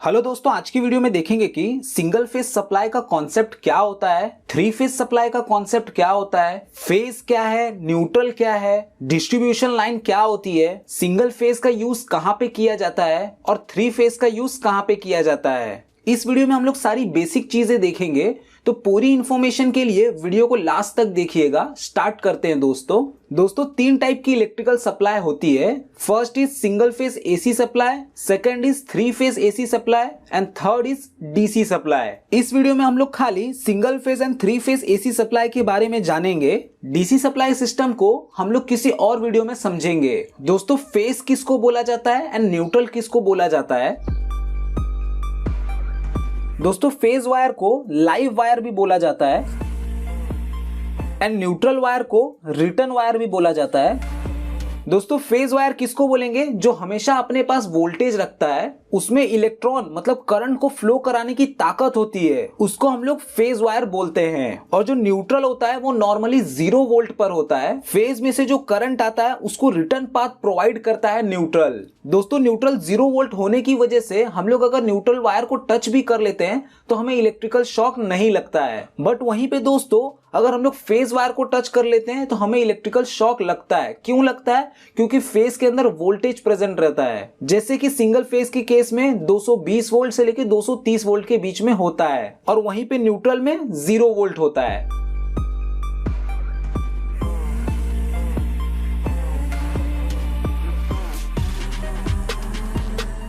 Hello दोस्तों, आज की वीडियो में देखेंगे कि सिंगल फेज सप्लाई का कॉन्सेप्ट क्या होता है, थ्री फेज सप्लाई का कॉन्सेप्ट क्या होता है, फेज क्या है, न्यूट्रल क्या है, डिस्ट्रीब्यूशन लाइन क्या होती है, सिंगल फेज का यूज कहां पे किया जाता है और थ्री फेज का यूज कहां पे किया जाता है। इस वीडियो में हम लोग सारी बेसिक चीजें देखेंगे, तो पूरी इंफॉर्मेशन के लिए वीडियो को लास्ट तक देखिएगा। स्टार्ट करते हैं दोस्तों तीन टाइप की इलेक्ट्रिकल सप्लाई होती है। First is single phase AC supply, second is three phase AC supply and third is DC supply. इस वीडियो में हम लोग खाली single phase and three phase AC supply के बारे में जानेंगे। डीसी सप्लाई सिस्टम को हम लोग किसी और वीडियो में समझेंगे। दोस्तों, फेज किसको बोला जाता है एंड न्यूट्रल किसको बोला जाता है। दोस्तों, फेज वायर को लाइव वायर भी बोला जाता है एंड न्यूट्रल वायर को रिटर्न वायर भी बोला जाता है। दोस्तों, फेज वायर किसको बोलेंगे? जो हमेशा अपने पास वोल्टेज रखता है, उसमें इलेक्ट्रॉन मतलब करंट को फ्लो कराने की ताकत होती है, उसको हम लोग फेज वायर बोलते हैं। और जो न्यूट्रल होता है वो नॉर्मली 0 वोल्ट पर होता है। फेज में से जो करंट आता है उसको रिटर्न पाथ प्रोवाइड करता है न्यूट्रल। दोस्तों, न्यूट्रल 0 वोल्ट होने की वजह से हम लोग अगर न्यूट्रल वायर को टच भी कर लेते हैं तो हमें इलेक्ट्रिकल शॉक नहीं लगता है। बट वहीं पे दोस्तों, अगर हम लोग फेज वायर को टच कर लेते हैं तो हमें इलेक्ट्रिकल शॉक लगता है। क्यों लगता है? क्योंकि फेज के अंदर वोल्टेज प्रेजेंट रहता है। जैसे कि सिंगल फेज के केस में 220 वोल्ट से लेकर 230 वोल्ट के बीच में होता है और वहीं पे न्यूट्रल में 0 वोल्ट होता है।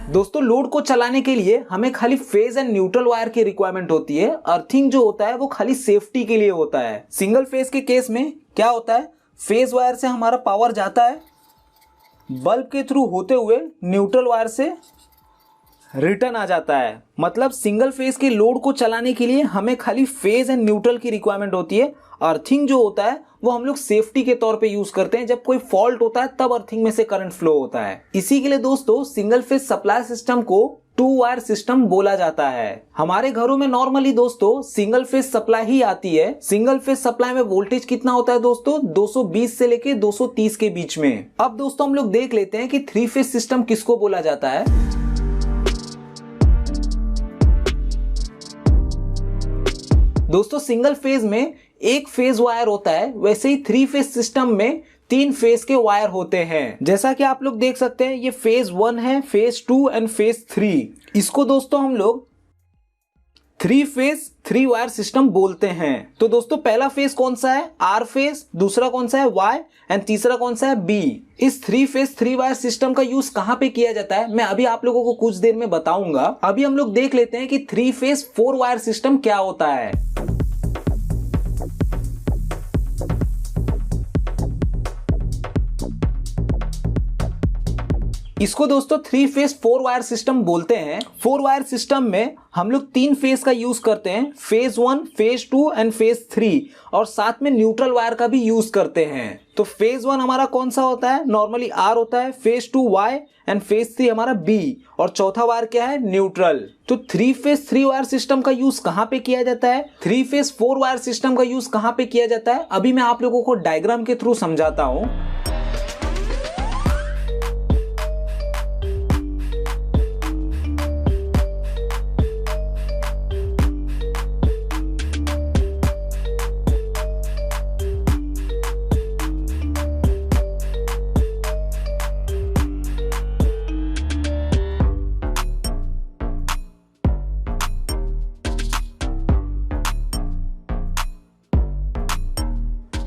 दोस्तों, लोड को चलाने के लिए हमें खाली फेज एंड न्यूट्रल वायर की रिक्वायरमेंट होती है। अर्थिंग जो होता है वो खाली सेफ्टी के लिए होता है। सिंगल फेज के केस में क्या होता है, फेज वायर से हमारा पावर जाता है बल्ब के थ्रू होते हुए न्यूट्रल वायर से रिटर्न आ जाता है। मतलब सिंगल फेज के लोड को चलाने के लिए हमें खाली फेज एंड न्यूट्रल की रिक्वायरमेंट होती है। अर्थिंग जो होता है वो हम लोग सेफ्टी के तौर पे यूज करते हैं। जब कोई फॉल्ट होता है तब अर्थिंग में से करंट फ्लो होता है। इसी के लिए दोस्तों, सिंगल फेज सप्लाई सिस्टम को 2 वायर सिस्टम बोला जाता है। हमारे घरों में नॉर्मली दोस्तों सिंगल फेज सप्लाई ही आती है। सिंगल फेज सप्लाई में वोल्टेज कितना होता है दोस्तों? 220 से लेके 230 के बीच में। अब दोस्तों, हम लोग देख लेते हैं कि थ्री फेज सिस्टम किसको बोला जाता है। दोस्तों, सिंगल फेज में एक फेज वायर होता है, वैसे ही थ्री फेज सिस्टम में 3 फेज के वायर होते हैं। जैसा कि आप लोग देख सकते हैं, ये फेज 1 है, फेज 2 एंड फेज 3। इसको दोस्तों हम लोग 3 फेज 3 वायर सिस्टम बोलते हैं। तो दोस्तों, पहला फेज कौन सा है? R phase. दूसरा कौन सा है? वाई। एंड तीसरा कौन सा है? बी। इस 3 फेज 3 वायर सिस्टम का यूज कहां पे किया जाता है मैं अभी आप लोगों को कुछ देर में बताऊंगा। अभी हम लोग देख लेते हैं कि 3 फेज 4 वायर सिस्टम क्या होता है। इसको दोस्तों 3 फेज 4 वायर सिस्टम बोलते हैं। 4 वायर सिस्टम में हम लोग 3 फेज का यूज करते हैं, फेज 1, फेज 2 एंड फेज 3, और साथ में न्यूट्रल वायर का भी यूज करते हैं। तो फेज 1 हमारा कौन सा होता है? नॉर्मली आर होता है। फेज 2 वाई एंड फेज 3 हमारा बी, और चौथा वायर क्या है? न्यूट्रल। तो 3 फेज 3 वायर सिस्टम का यूज कहां पे किया जाता है? 3 फेज 4 वायर सिस्टम का यूज कहां पे किया जाता है? अभी मैं आप लोगों को डायग्राम के थ्रू समझाता हूं।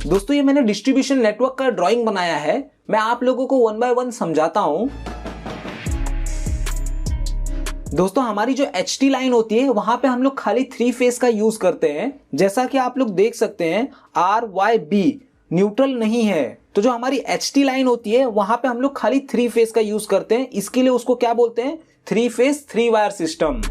दोस्तों, ये मैंने डिस्ट्रीब्यूशन नेटवर्क का ड्राइंग बनाया है। मैं आप लोगों को 1 बाय 1 समझाता हूं। दोस्तों, हमारी जो HT लाइन होती है वहां पे हम लोग खाली 3 फेज का यूज करते हैं। जैसा कि आप लोग देख सकते हैं, RYB न्यूट्रल नहीं है। तो जो हमारी HT लाइन होती है वहां पे हम लोग खाली 3 फेज का यूज करते हैं। इसके लिए उसको क्या बोलते हैं? 3 फेज 3 वायर सिस्टम।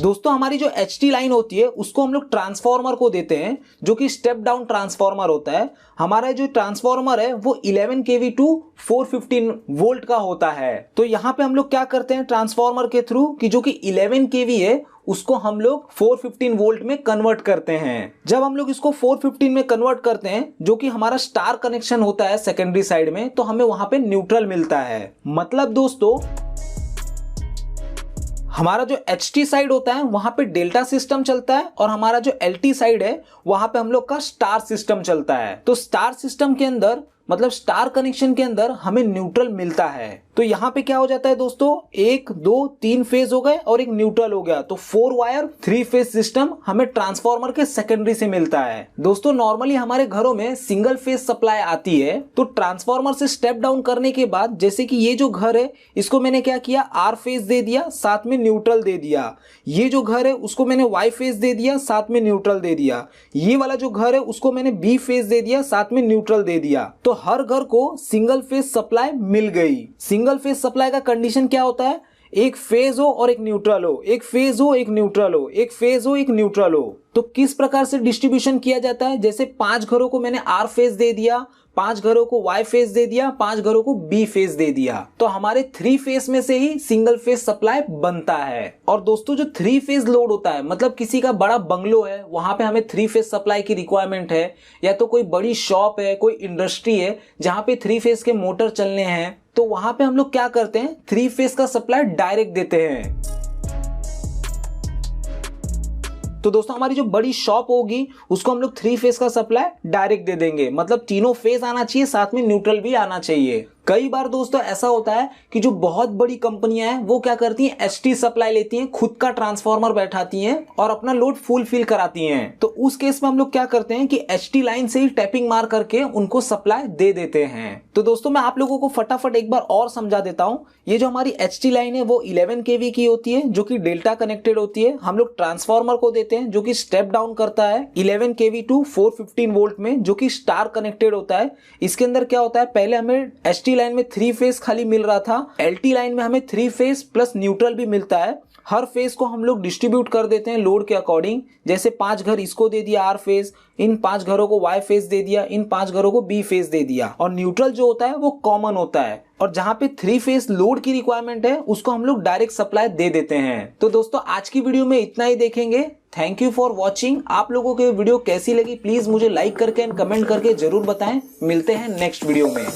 दोस्तों, हमारी जो HT लाइन होती है उसको हम लोग ट्रांसफार्मर को देते हैं, जो कि स्टेप डाउन ट्रांसफार्मर होता है। हमारा जो ट्रांसफार्मर है वो 11 kV टू 415 वोल्ट का होता है। तो यहाँ पे हम लोग क्या करते हैं ट्रांसफार्मर के थ्रू कि जो कि 11 kV है उसको हम लोग 415 वोल्ट में कन्वर्ट करते हैं। जब हम लोग इसको 415 में कन्वर्ट करते हैं, जो कि हमारा स्टार कनेक्शन होता है सेकेंडरी साइड में, तो हमें वहां पे न्यूट्रल मिलता है। मतलब दोस्तों हमारा जो HT साइड होता है वहां पे डेल्टा सिस्टम चलता है और हमारा जो LT साइड है वहां पे हम लोग का स्टार सिस्टम चलता है। तो स्टार सिस्टम के अंदर मतलब स्टार कनेक्शन के अंदर हमें न्यूट्रल मिलता है। तो यहाँ पे क्या हो जाता है दोस्तों, 1 2 3 फेज हो गए और एक न्यूट्रल हो गया, तो 4 वायर 3 फेज सिस्टम हमें ट्रांसफार्मर के सेकेंडरी से मिलता है। दोस्तों नॉर्मली हमारे घरों में सिंगल फेज सप्लाई आती है, तो ट्रांसफार्मर से स्टेप डाउन करने के बाद जैसे कि ये जो घर है इसको मैंने क्या किया, आर फेज दे दिया, साथ में न्यूट्रल दे दिया। ये जो घर है उसको मैंने वाई फेज दे दिया, साथ में न्यूट्रल दे दिया। ये वाला जो घर है उसको मैंने बी फेज दे दिया, साथ में न्यूट्रल दे दिया। तो हर घर को सिंगल फेज सप्लाई मिल गई। सिंगल फेज सप्लाई का कंडीशन क्या होता है, एक फेज हो और एक न्यूट्रल हो, एक फेज हो एक न्यूट्रल हो, एक फेज हो एक न्यूट्रल हो। तो किस प्रकार से डिस्ट्रीब्यूशन किया जाता है, जैसे 5 घरों को मैंने आर फेज दे दिया, 5 घरों को वाई फेज दे दिया, 5 घरों को बी फेज दे दिया, तो हमारे 3 फेज में से ही सिंगल फेज सप्लाई बनता है। और दोस्तों जो 3 फेज लोड होता है, मतलब किसी का बड़ा बंगलो है, वहां पे हमें 3 फेज सप्लाई की रिक्वायरमेंट है, या तो कोई बड़ी शॉप है, कोई इंडस्ट्री है जहां पे 3 फेज के मोटर चलने हैं, तो वहां पे हम लोग क्या करते हैं, 3 फेज का सप्लाई डायरेक्ट देते हैं। तो दोस्तों हमारी जो बड़ी शॉप होगी उसको हम लोग 3 फेज का सप्लाई डायरेक्ट दे देंगे, मतलब तीनों फेज आना चाहिए, साथ में न्यूट्रल भी आना चाहिए। कई बार दोस्तों ऐसा होता है कि जो बहुत बड़ी कंपनियां हैं वो क्या करती हैं, HT सप्लाई लेती हैं, खुद का ट्रांसफार्मर बैठाती हैं और अपना लोड फुल फिल कराती हैं। तो उस केस में हम लोग क्या करते हैं कि HT लाइन से ही टैपिंग मार करके उनको सप्लाई दे देते हैं। तो दोस्तों मैं आप लोगों को फटाफट एक बार और समझा देता हूं। ये जो हमारी HT लाइन है वो 11 kV की होती है, जो कि डेल्टा कनेक्टेड होती है। हम लोग ट्रांसफार्मर को देते हैं जो कि स्टेप डाउन करता है 11 kV टू 415 वोल्ट में, जो कि स्टार कनेक्टेड होता है। इसके अंदर क्या होता है, पहले हमें HT लाइन में 3 फेज खाली मिल रहा था, LT लाइन में हमें 3 फेज प्लस न्यूट्रल भी मिलता है। हर फेज को हम लोग डिस्ट्रीब्यूट कर देते हैं लोड के अकॉर्डिंग, जैसे 5 घर इसको दे दिया आर फेज, इन 5 घरों को वाई फेज दे दिया, इन 5 घरों को बी फेज दे दिया, और न्यूट्रल जो होता है वो कॉमन होता है। और जहां पे 3 फेज लोड की रिक्वायरमेंट है उसको हम लोग डायरेक्ट सप्लाई दे देते हैं। तो दोस्तों आज की वीडियो में इतना ही देखेंगे। Thank you for watching. आप लोगों को वीडियो कैसी लगी प्लीज मुझे लाइक करके एंड कमेंट करके जरूर बताएं। मिलते हैं नेक्स्ट वीडियो में।